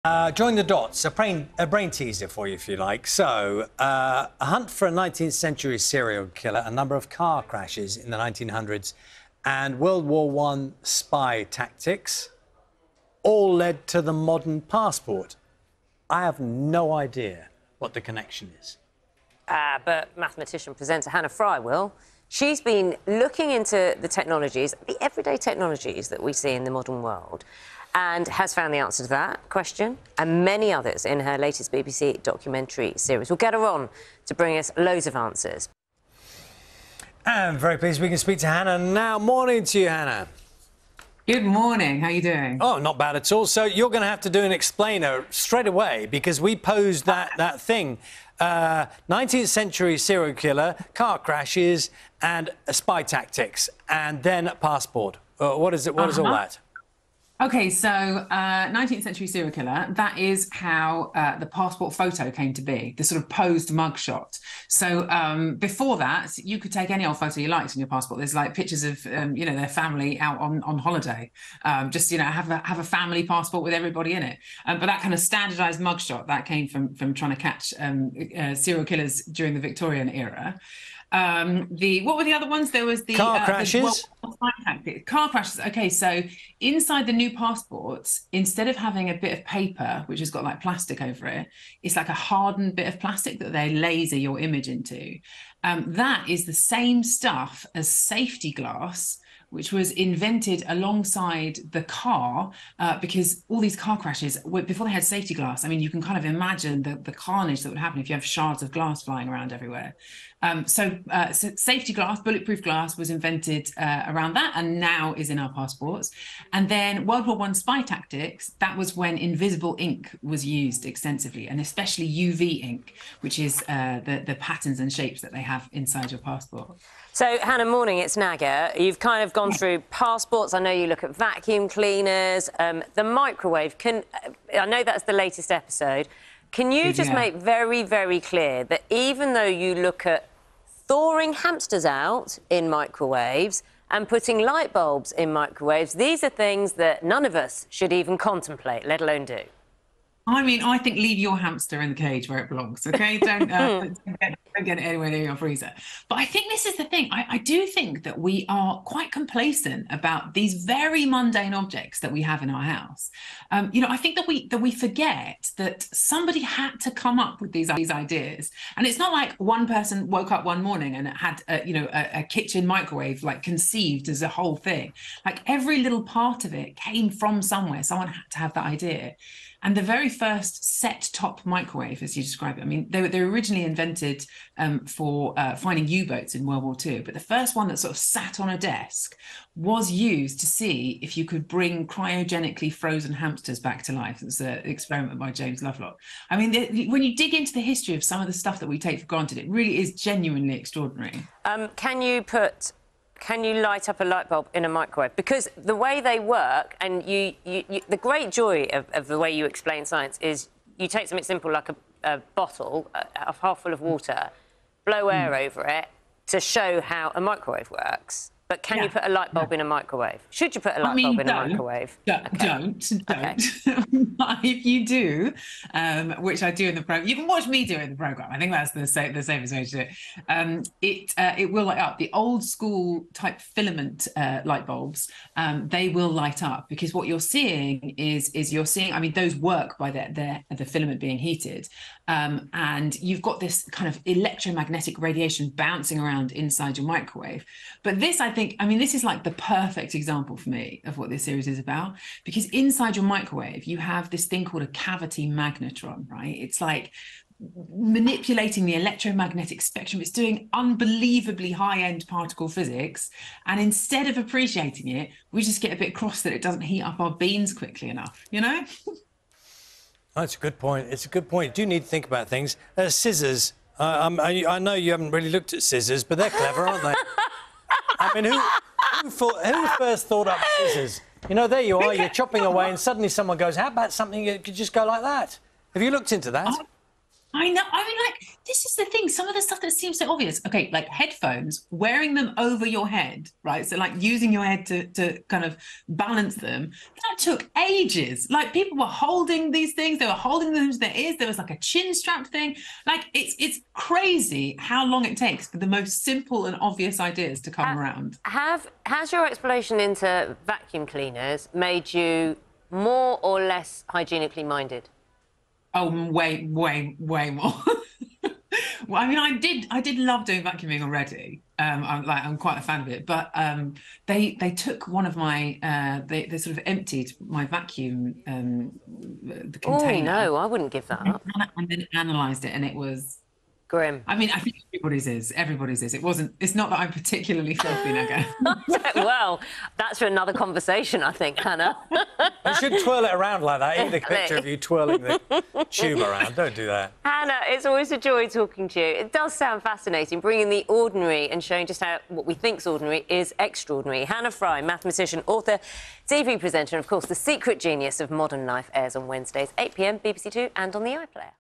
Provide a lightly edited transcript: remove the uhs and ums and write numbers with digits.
Join the dots, a brain teaser for you, if you like. So, a hunt for a 19th century serial killer, a number of car crashes in the 1900s, and World War I spy tactics all led to the modern passport. I have no idea what the connection is. But mathematician presenter Hannah Fry will. She's been looking into the technologies, the everyday technologies that we see in the modern world, and has found the answer to that question and many others in her latest BBC documentary series. We'll get her on to bring us loads of answers. I'm very pleased we can speak to Hannah now. Morning to you, Hannah. Good morning. How are you doing? Oh, not bad at all. So you're going to have to do an explainer straight away because we posed that thing. 19th century serial killer, car crashes and spy tactics, and then passport. What is it? What is all that? OK, so 19th century serial killer, that is how the passport photo came to be, the sort of posed mugshot. So before that, you could take any old photo you liked in your passport. There's like pictures of, their family out on holiday. Just, have a family passport with everybody in it. But that kind of standardized mugshot, that came from trying to catch serial killers during the Victorian era. What were the other ones? There was the car crashes. Car crashes. OK, so inside the new passports, instead of having a bit of paper which has got like plastic over it, it's like a hardened bit of plastic that they laser your image into. That is the same stuff as safety glass, which was invented alongside the car because all these car crashes, before they had safety glass, I mean, you can kind of imagine the carnage that would happen if you have shards of glass flying around everywhere. So safety glass, bulletproof glass was invented around that and now is in our passports. And then World War I spy tactics, that was when invisible ink was used extensively, and especially UV ink, which is the patterns and shapes that they have inside your passport. So, Hannah, morning, it's Naga. You've kind of gone through passports. I know you look at vacuum cleaners, the microwave. I know that's the latest episode. Can you just make very, very clear that even though you look at thawing hamsters out in microwaves and putting light bulbs in microwaves, these are things that none of us should even contemplate, let alone do? I mean, I think leave your hamster in the cage where it belongs, OK? Don't get it anywhere near your freezer. But I think this is the thing. I do think that we are quite complacent about these very mundane objects that we have in our house. I think that we forget that somebody had to come up with these ideas. And it's not like one person woke up one morning and had, a kitchen microwave, like, conceived as a whole thing. Like, every little part of it came from somewhere. Someone had to have that idea. And the very first set-top microwave, as you describe it, I mean, they were originally invented for finding U-boats in World War II. But the first one that sort of sat on a desk was used to see if you could bring cryogenically frozen hamsters back to life. It was an experiment by James Lovelock. I mean, when you dig into the history of some of the stuff that we take for granted, it really is genuinely extraordinary. Can you light up a light bulb in a microwave? Because the way they work, and the great joy of the way you explain science is you take something simple like a bottle, half full of water, blow air over it to show how a microwave works. But can you put a light bulb in a microwave? Should you put a light bulb in a microwave? Don't. Okay. But if you do, which I do in the program, you can watch me do it in the program. I think that's the safest way to do it. It will light up. The old school type filament light bulbs, they will light up because what you're seeing is you're seeing. I mean, those work by the filament being heated, and you've got this kind of electromagnetic radiation bouncing around inside your microwave. But this, I think, this is like the perfect example for me of what this series is about, because inside your microwave, you have this thing called a cavity magnetron, right? It's like manipulating the electromagnetic spectrum. It's doing unbelievably high-end particle physics. And instead of appreciating it, we just get a bit cross that it doesn't heat up our beans quickly enough, That's a good point. It's a good point. You do need to think about things. Scissors. I know you haven't really looked at scissors, but they're clever, aren't they? I mean, who first thought up scissors? There you are, you're chopping away and suddenly someone goes, how about something that could just go like that? Have you looked into that? I know. I mean, like, this is the thing. Some of the stuff that seems so obvious. Okay, like headphones, wearing them over your head, right? So, like, using your head to kind of balance them. That took ages. Like, people were holding these things. They were holding them to their ears. There was like a chin strap thing. Like, it's crazy how long it takes for the most simple and obvious ideas to come around. Has your exploration into vacuum cleaners made you more or less hygienically minded? Oh, way more. Well, I mean, I did love doing vacuuming already. I'm quite a fan of it. But they took one of my they sort of emptied my vacuum the container. Oh no, I wouldn't give that up. And then analysed it, and it was Grim. I mean, I think everybody's is. Everybody's is. It wasn't. It's not that I'm particularly filthy, Naga. Well, that's for another conversation, I think, Hannah. You shouldn't twirl it around like that. Either picture of you twirling the tube around. Don't do that. Hannah, it's always a joy talking to you. It does sound fascinating, bringing the ordinary and showing just how what we think's ordinary is extraordinary. Hannah Fry, mathematician, author, TV presenter, and of course, the secret genius of modern life, airs on Wednesdays, 8 p.m, BBC Two, and on the iPlayer.